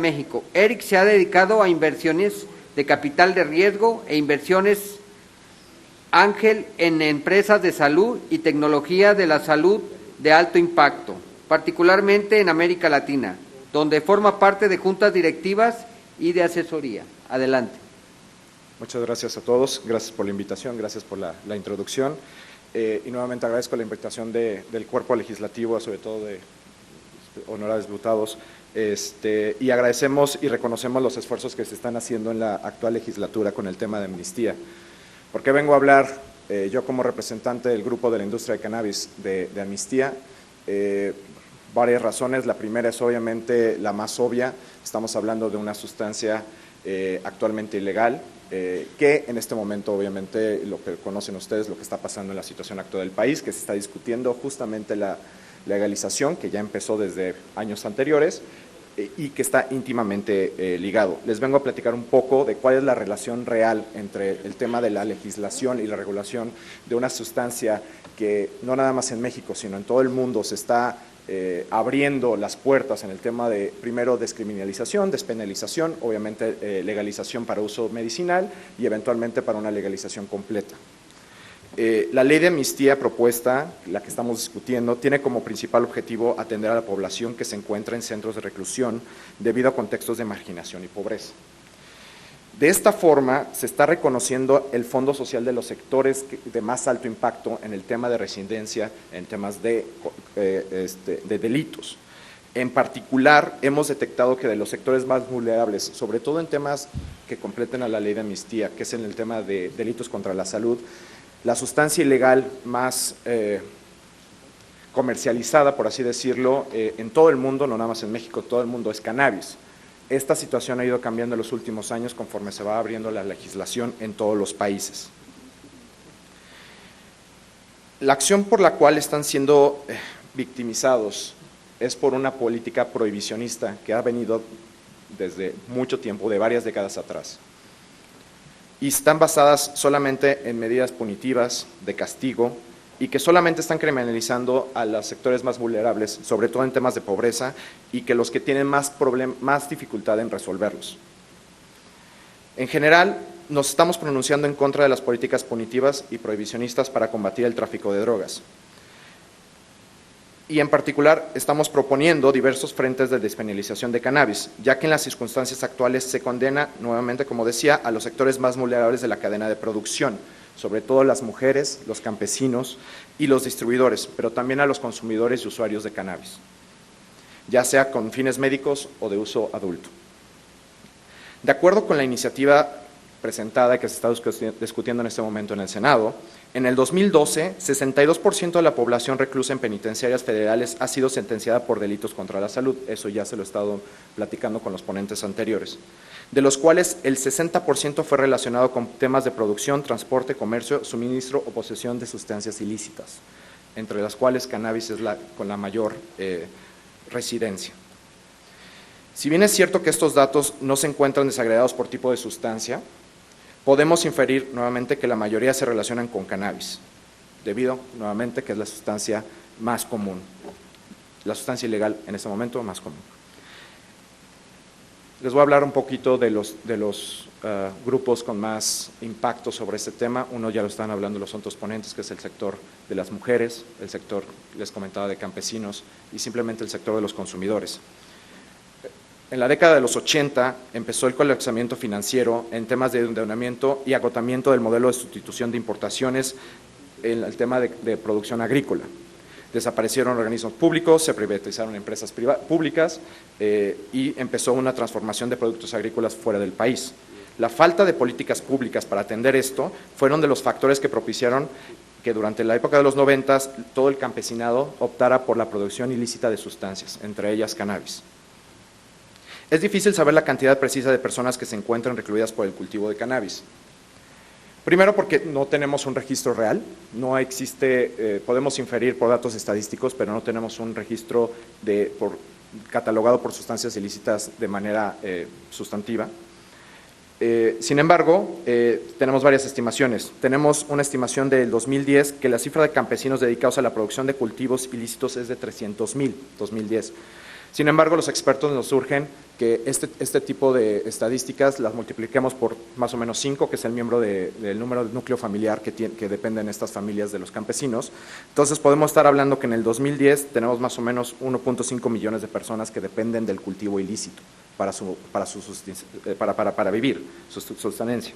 México. Eric se ha dedicado a inversiones de capital de riesgo e inversiones ángel en empresas de salud y tecnología de la salud de alto impacto, particularmente en América Latina, donde forma parte de juntas directivas y de asesoría. Adelante. Muchas gracias a todos, gracias por la invitación, gracias por la introducción y nuevamente agradezco la invitación del cuerpo legislativo, sobre todo de honorables diputados, y agradecemos y reconocemos los esfuerzos que se están haciendo en la actual legislatura con el tema de amnistía. ¿Por qué vengo a hablar yo como representante del grupo de la industria de cannabis de amnistía? Varias razones. La primera es obviamente la más obvia, estamos hablando de una sustancia actualmente ilegal, que en este momento obviamente lo que conocen ustedes, lo que está pasando en la situación actual del país, que se está discutiendo justamente la legalización, que ya empezó desde años anteriores y que está íntimamente ligado. Les vengo a platicar un poco de cuál es la relación real entre el tema de la legislación y la regulación de una sustancia que no nada más en México, sino en todo el mundo se está abriendo las puertas en el tema de, primero, descriminalización, despenalización, obviamente legalización para uso medicinal y eventualmente para una legalización completa. La ley de amnistía propuesta, la que estamos discutiendo, tiene como principal objetivo atender a la población que se encuentra en centros de reclusión debido a contextos de marginación y pobreza. De esta forma, se está reconociendo el fondo social de los sectores de más alto impacto en el tema de residencia, en temas de delitos. En particular, hemos detectado que de los sectores más vulnerables, sobre todo en temas que completen a la ley de amnistía, que es en el tema de delitos contra la salud, la sustancia ilegal más comercializada, por así decirlo, en todo el mundo, no nada más en México, todo el mundo, es cannabis. Esta situación ha ido cambiando en los últimos años conforme se va abriendo la legislación en todos los países. La acción por la cual están siendo victimizados es por una política prohibicionista que ha venido desde mucho tiempo, de varias décadas atrás. Y están basadas solamente en medidas punitivas, de castigo, y que solamente están criminalizando a los sectores más vulnerables, sobre todo en temas de pobreza, y que los que tienen más dificultad en resolverlos. En general, nos estamos pronunciando en contra de las políticas punitivas y prohibicionistas para combatir el tráfico de drogas. Y en particular estamos proponiendo diversos frentes de despenalización de cannabis, ya que en las circunstancias actuales se condena, nuevamente como decía, a los sectores más vulnerables de la cadena de producción, sobre todo las mujeres, los campesinos y los distribuidores, pero también a los consumidores y usuarios de cannabis, ya sea con fines médicos o de uso adulto. De acuerdo con la iniciativa presentada que se está discutiendo en este momento en el Senado, en el 2012, 62% de la población reclusa en penitenciarias federales ha sido sentenciada por delitos contra la salud, eso ya se lo he estado platicando con los ponentes anteriores, de los cuales el 60% fue relacionado con temas de producción, transporte, comercio, suministro o posesión de sustancias ilícitas, entre las cuales cannabis es con la mayor residencia. Si bien es cierto que estos datos no se encuentran desagregados por tipo de sustancia, podemos inferir nuevamente que la mayoría se relacionan con cannabis, debido nuevamente que es la sustancia más común, la sustancia ilegal en este momento más común. Les voy a hablar un poquito de los grupos con más impacto sobre este tema. Uno ya lo están hablando los otros ponentes, que es el sector de las mujeres, el sector, les comentaba, de campesinos y simplemente el sector de los consumidores. En la década de los 80 empezó el colapsamiento financiero en temas de endeudamiento y agotamiento del modelo de sustitución de importaciones en el tema de producción agrícola. Desaparecieron organismos públicos, se privatizaron empresas públicas y empezó una transformación de productos agrícolas fuera del país. La falta de políticas públicas para atender esto fueron de los factores que propiciaron que durante la época de los 90 todo el campesinado optara por la producción ilícita de sustancias, entre ellas cannabis. Es difícil saber la cantidad precisa de personas que se encuentran recluidas por el cultivo de cannabis. Primero porque no tenemos un registro real, no existe, podemos inferir por datos estadísticos, pero no tenemos un registro catalogado por sustancias ilícitas de manera sustantiva. Sin embargo, tenemos varias estimaciones. Tenemos una estimación del 2010 que la cifra de campesinos dedicados a la producción de cultivos ilícitos es de 300,000, 2010. Sin embargo, los expertos nos surgen que este tipo de estadísticas las multipliquemos por más o menos 5, que es el del número de núcleo familiar que dependen estas familias de los campesinos. Entonces, podemos estar hablando que en el 2010 tenemos más o menos 1.5 millones de personas que dependen del cultivo ilícito para vivir, su sustancia.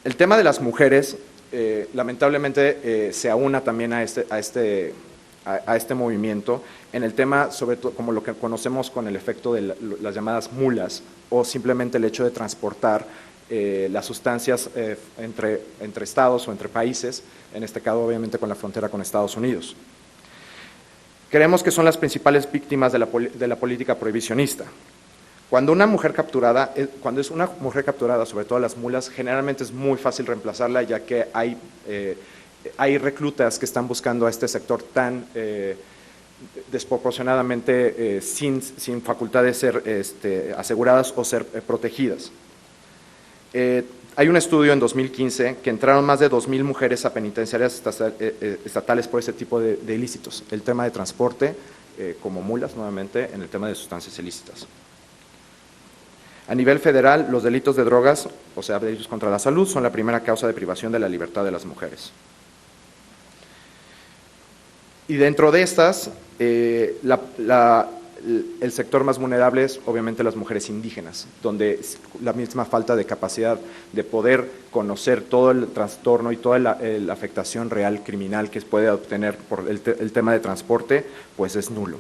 El tema de las mujeres, lamentablemente, se aúna también a este movimiento en el tema, sobre todo, como lo que conocemos con el efecto de las llamadas mulas, o simplemente el hecho de transportar las sustancias entre estados o entre países, en este caso obviamente con la frontera con Estados Unidos. Creemos que son las principales víctimas de la política prohibicionista. Cuando es una mujer capturada, sobre todo las mulas, generalmente es muy fácil reemplazarla, ya que hay reclutas que están buscando a este sector tan desproporcionadamente sin facultad de ser aseguradas o ser protegidas. Hay un estudio en 2015 que entraron más de 2,000 mujeres a penitenciarias estatales por ese tipo de ilícitos. El tema de transporte, como mulas nuevamente, en el tema de sustancias ilícitas. A nivel federal, los delitos de drogas, o sea, delitos contra la salud, son la primera causa de privación de la libertad de las mujeres. Y dentro de estas, el sector más vulnerable es obviamente las mujeres indígenas, donde la misma falta de capacidad de poder conocer todo el trastorno y toda la afectación real criminal que puede obtener por el tema de transporte, pues es nulo.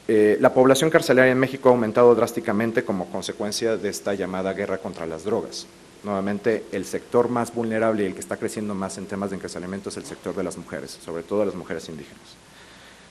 La población carcelaria en México ha aumentado drásticamente como consecuencia de esta llamada guerra contra las drogas. Nuevamente, el sector más vulnerable y el que está creciendo más en temas de encarcelamiento es el sector de las mujeres, sobre todo las mujeres indígenas.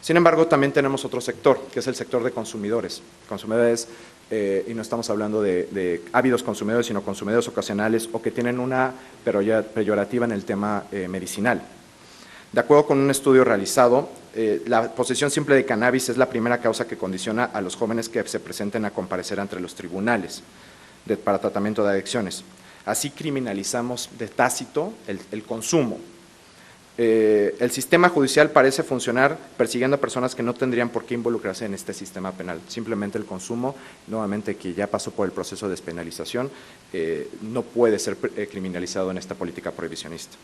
Sin embargo, también tenemos otro sector, que es el sector de consumidores. Consumidores, y no estamos hablando de ávidos consumidores, sino consumidores ocasionales o que tienen una peyorativa en el tema medicinal. De acuerdo con un estudio realizado, la posesión simple de cannabis es la primera causa que condiciona a los jóvenes que se presenten a comparecer ante los tribunales para tratamiento de adicciones. Así criminalizamos de tácito el consumo. El sistema judicial parece funcionar persiguiendo a personas que no tendrían por qué involucrarse en este sistema penal. Simplemente el consumo, nuevamente que ya pasó por el proceso de despenalización, no puede ser criminalizado en esta política prohibicionista.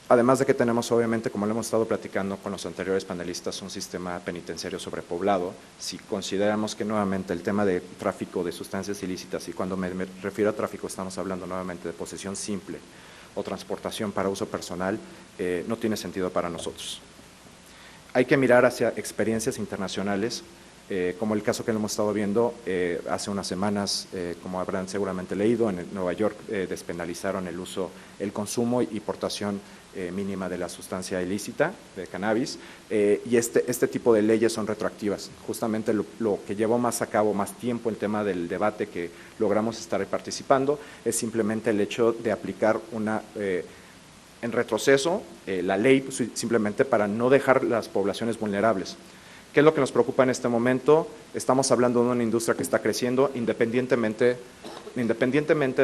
Además de que tenemos, obviamente, como lo hemos estado platicando con los anteriores panelistas, un sistema penitenciario sobrepoblado. Si consideramos que nuevamente el tema de tráfico de sustancias ilícitas, y cuando me refiero a tráfico estamos hablando nuevamente de posesión simple o transportación para uso personal, no tiene sentido para nosotros. Hay que mirar hacia experiencias internacionales, como el caso que hemos estado viendo hace unas semanas, como habrán seguramente leído, en Nueva York despenalizaron el consumo y portación mínima de la sustancia ilícita, de cannabis, y este tipo de leyes son retroactivas. Justamente lo que llevó más a cabo más tiempo el tema del debate que logramos estar participando es simplemente el hecho de aplicar en retroceso la ley simplemente para no dejar las poblaciones vulnerables. ¿Qué es lo que nos preocupa en este momento? Estamos hablando de una industria que está creciendo independientemente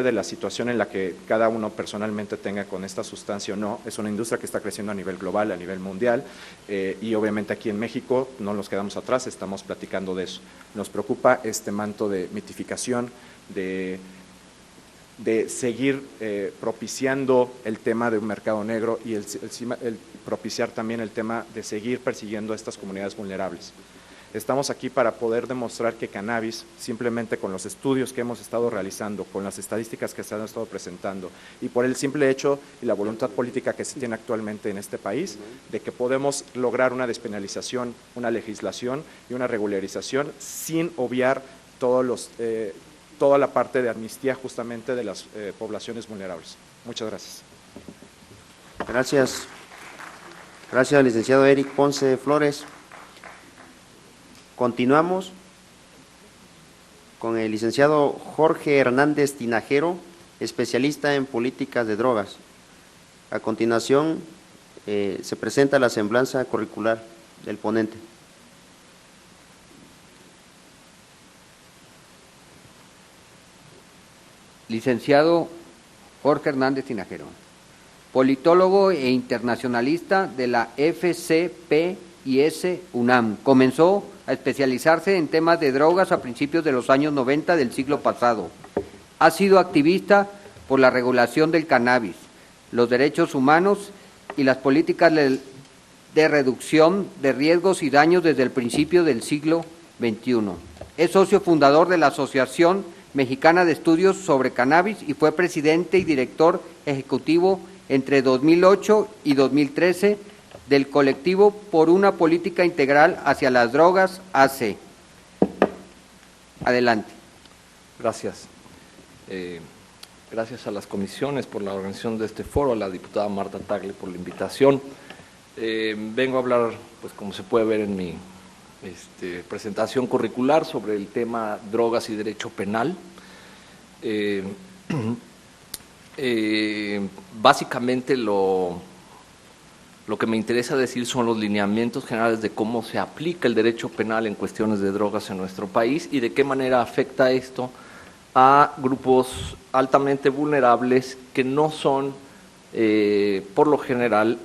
de la situación en la que cada uno personalmente tenga con esta sustancia o no. Es una industria que está creciendo a nivel global, a nivel mundial, y obviamente aquí en México no nos quedamos atrás, estamos platicando de eso. Nos preocupa este manto de mitificación, de seguir propiciando el tema de un mercado negro y el propiciar también el tema de seguir persiguiendo a estas comunidades vulnerables. Estamos aquí para poder demostrar que cannabis, simplemente con los estudios que hemos estado realizando, con las estadísticas que se han estado presentando y por el simple hecho y la voluntad política que se tiene actualmente en este país, de que podemos lograr una despenalización, una legislación y una regularización sin obviar toda la parte de amnistía justamente de las poblaciones vulnerables. Muchas gracias. Gracias. Gracias, licenciado Eric Ponce Flores. Continuamos con el licenciado Jorge Hernández Tinajero, especialista en políticas de drogas. A continuación, se presenta la semblanza curricular del ponente. Licenciado Jorge Hernández Tinajero, politólogo e internacionalista de la FCPJC, IS UNAM. Comenzó a especializarse en temas de drogas a principios de los años 90 del siglo pasado. Ha sido activista por la regulación del cannabis, los derechos humanos y las políticas de reducción de riesgos y daños desde el principio del siglo XXI. Es socio fundador de la Asociación Mexicana de Estudios sobre Cannabis y fue presidente y director ejecutivo entre 2008 y 2013 del colectivo por una política integral hacia las drogas, AC. Adelante. Gracias. Gracias a las comisiones por la organización de este foro, a la diputada Marta Tagle por la invitación. Vengo a hablar, pues como se puede ver en mi presentación curricular, sobre el tema drogas y derecho penal. Básicamente lo que me interesa decir son los lineamientos generales de cómo se aplica el derecho penal en cuestiones de drogas en nuestro país y de qué manera afecta esto a grupos altamente vulnerables que no son, por lo general,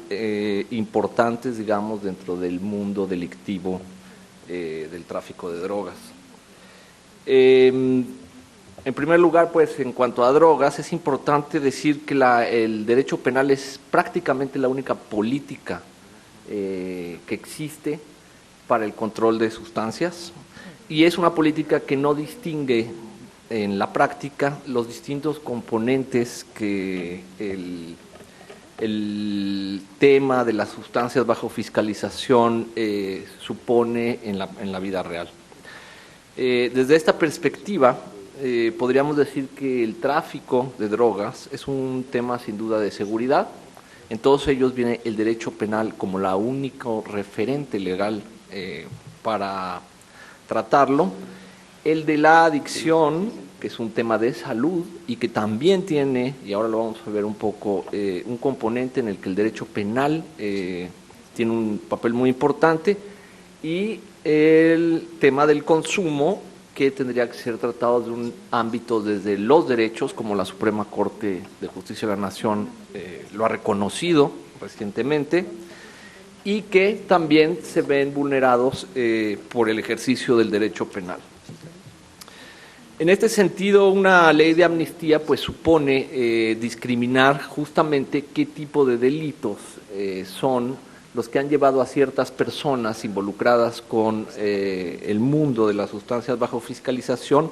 importantes, digamos, dentro del mundo delictivo del tráfico de drogas. En primer lugar, pues, en cuanto a drogas, es importante decir que el derecho penal es prácticamente la única política que existe para el control de sustancias y es una política que no distingue en la práctica los distintos componentes que el tema de las sustancias bajo fiscalización supone en la vida real. Desde esta perspectiva, podríamos decir que el tráfico de drogas es un tema sin duda de seguridad. En todos ellos viene el derecho penal como la único referente legal para tratarlo. El de la adicción, que es un tema de salud y que también tiene, y ahora lo vamos a ver un poco, un componente en el que el derecho penal tiene un papel muy importante, y el tema del consumo, que tendría que ser tratado de un ámbito desde los derechos, como la Suprema Corte de Justicia de la Nación lo ha reconocido recientemente, y que también se ven vulnerados por el ejercicio del derecho penal. En este sentido, una ley de amnistía pues supone discriminar justamente qué tipo de delitos son los que han llevado a ciertas personas involucradas con el mundo de las sustancias bajo fiscalización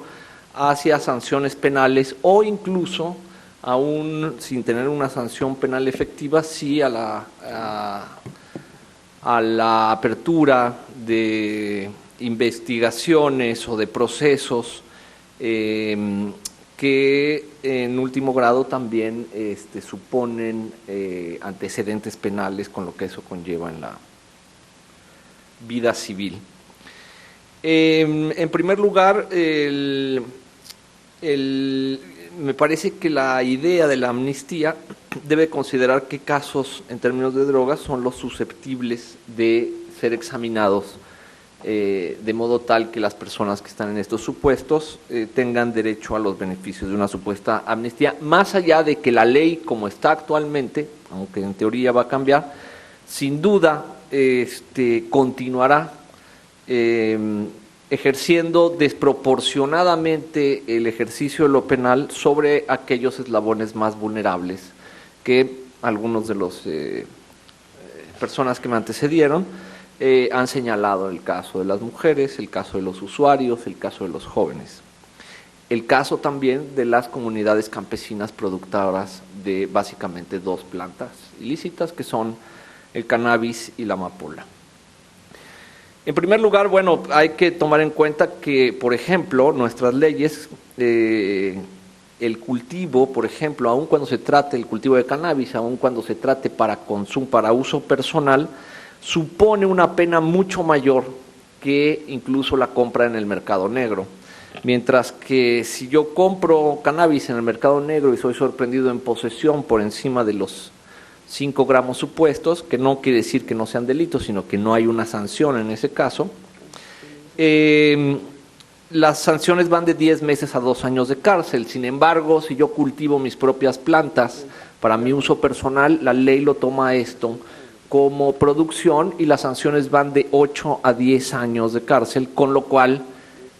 hacia sanciones penales o incluso, aún sin tener una sanción penal efectiva, sí a la apertura de investigaciones o de procesos que en último grado también suponen antecedentes penales, con lo que eso conlleva en la vida civil. En primer lugar, me parece que la idea de la amnistía debe considerar qué casos en términos de drogas son los susceptibles de ser examinados de modo tal que las personas que están en estos supuestos tengan derecho a los beneficios de una supuesta amnistía, más allá de que la ley como está actualmente, aunque en teoría va a cambiar, sin duda continuará ejerciendo desproporcionadamente el ejercicio de lo penal sobre aquellos eslabones más vulnerables que algunos de los personas que me antecedieron han señalado: el caso de las mujeres, el caso de los usuarios, el caso de los jóvenes. El caso también de las comunidades campesinas productoras de básicamente dos plantas ilícitas, que son el cannabis y la amapola. En primer lugar, bueno, hay que tomar en cuenta que, por ejemplo, nuestras leyes, el cultivo, por ejemplo, aun cuando se trate el cultivo de cannabis, aun cuando se trate para consumo, para uso personal, supone una pena mucho mayor que incluso la compra en el mercado negro. Mientras que si yo compro cannabis en el mercado negro y soy sorprendido en posesión por encima de los 5 gramos supuestos, que no quiere decir que no sean delitos, sino que no hay una sanción en ese caso, las sanciones van de 10 meses a 2 años de cárcel. Sin embargo, si yo cultivo mis propias plantas para mi uso personal, la ley lo toma esto como producción y las sanciones van de 8 a 10 años de cárcel, con lo cual,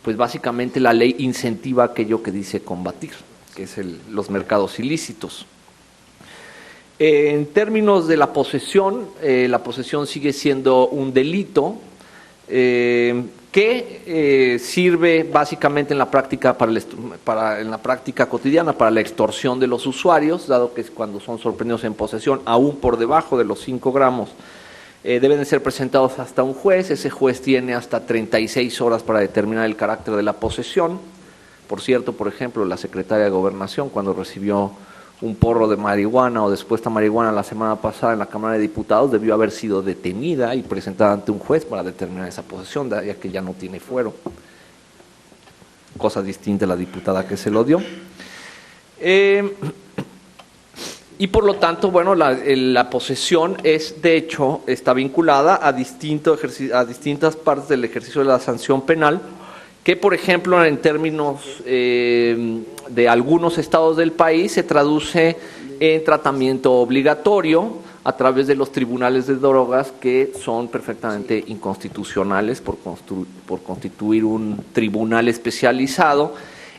pues básicamente la ley incentiva aquello que dice combatir, que es los mercados ilícitos. En términos de la posesión sigue siendo un delito que sirve básicamente en la práctica en la práctica cotidiana para la extorsión de los usuarios, dado que cuando son sorprendidos en posesión, aún por debajo de los 5 gramos, deben de ser presentados hasta un juez. Ese juez tiene hasta 36 horas para determinar el carácter de la posesión. Por cierto, por ejemplo, la secretaria de Gobernación, cuando recibió un porro de marihuana o de supuesta marihuana la semana pasada en la Cámara de Diputados, debió haber sido detenida y presentada ante un juez para determinar esa posesión, ya que ya no tiene fuero. Cosa distinta a la diputada que se lo dio. Y por lo tanto, bueno, la posesión de hecho, está vinculada a distintas partes del ejercicio de la sanción penal, que por ejemplo en términos de algunos estados del país se traduce en tratamiento obligatorio a través de los tribunales de drogas, que son perfectamente inconstitucionales por constituir un tribunal especializado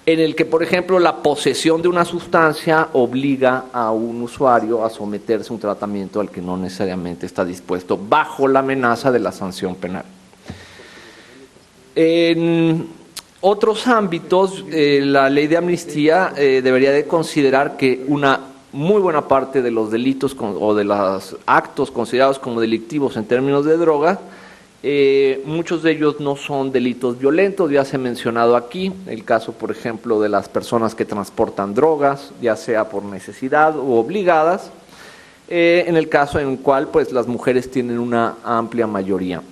en el que, por ejemplo, la posesión de una sustancia obliga a un usuario a someterse a un tratamiento al que no necesariamente está dispuesto bajo la amenaza de la sanción penal. En otros ámbitos, la ley de amnistía debería de considerar que una muy buena parte de los delitos o de los actos considerados como delictivos en términos de droga, muchos de ellos no son delitos violentos. Ya se ha mencionado aquí el caso, por ejemplo, de las personas que transportan drogas, ya sea por necesidad o obligadas, en el caso en el cual pues las mujeres tienen una amplia mayoría.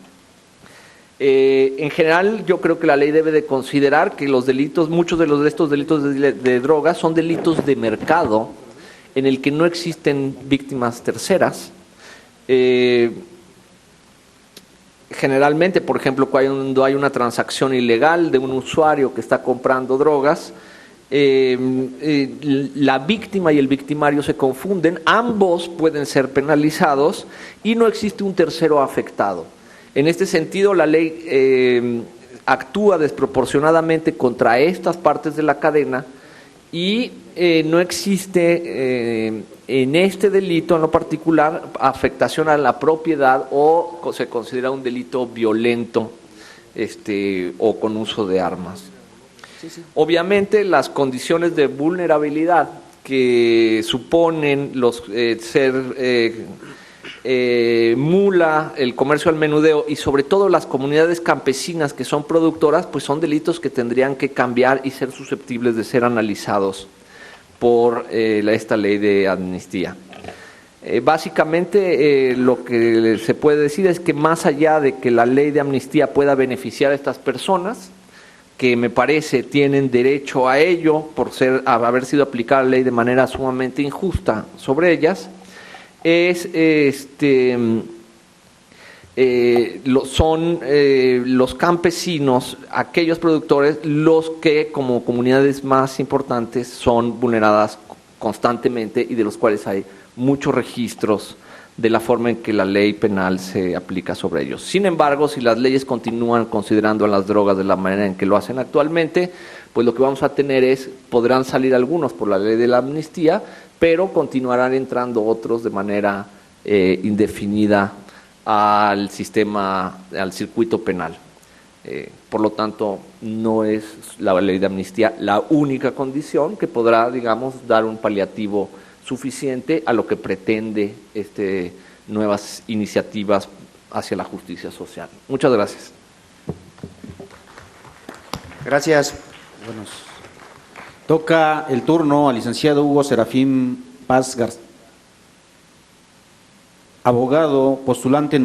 En general, yo creo que la ley debe de considerar que los delitos, muchos de estos delitos de drogas son delitos de mercado en el que no existen víctimas terceras. Generalmente, por ejemplo, cuando hay una transacción ilegal de un usuario que está comprando drogas, la víctima y el victimario se confunden, ambos pueden ser penalizados y no existe un tercero afectado. En este sentido, la ley actúa desproporcionadamente contra estas partes de la cadena y no existe en este delito en lo particular afectación a la propiedad o se considera un delito violento o con uso de armas. Obviamente, las condiciones de vulnerabilidad que suponen ser mula, el comercio al menudeo y sobre todo las comunidades campesinas que son productoras, pues son delitos que tendrían que cambiar y ser susceptibles de ser analizados por esta ley de amnistía. Básicamente lo que se puede decir es que más allá de que la ley de amnistía pueda beneficiar a estas personas, que me parece tienen derecho a ello por haber sido aplicada la ley de manera sumamente injusta sobre ellas, son los campesinos, aquellos productores, los que como comunidades más importantes son vulneradas constantemente y de los cuales hay muchos registros de la forma en que la ley penal se aplica sobre ellos. Sin embargo, si las leyes continúan considerando a las drogas de la manera en que lo hacen actualmente, pues lo que vamos a tener podrán salir algunos por la ley de la amnistía, pero continuarán entrando otros de manera indefinida al circuito penal. Por lo tanto, no es la ley de amnistía la única condición que podrá, digamos, dar un paliativo suficiente a lo que pretende nuevas iniciativas hacia la justicia social. Muchas gracias. Gracias. Bueno, toca el turno al licenciado Hugo Serafín Paz García, abogado postulante en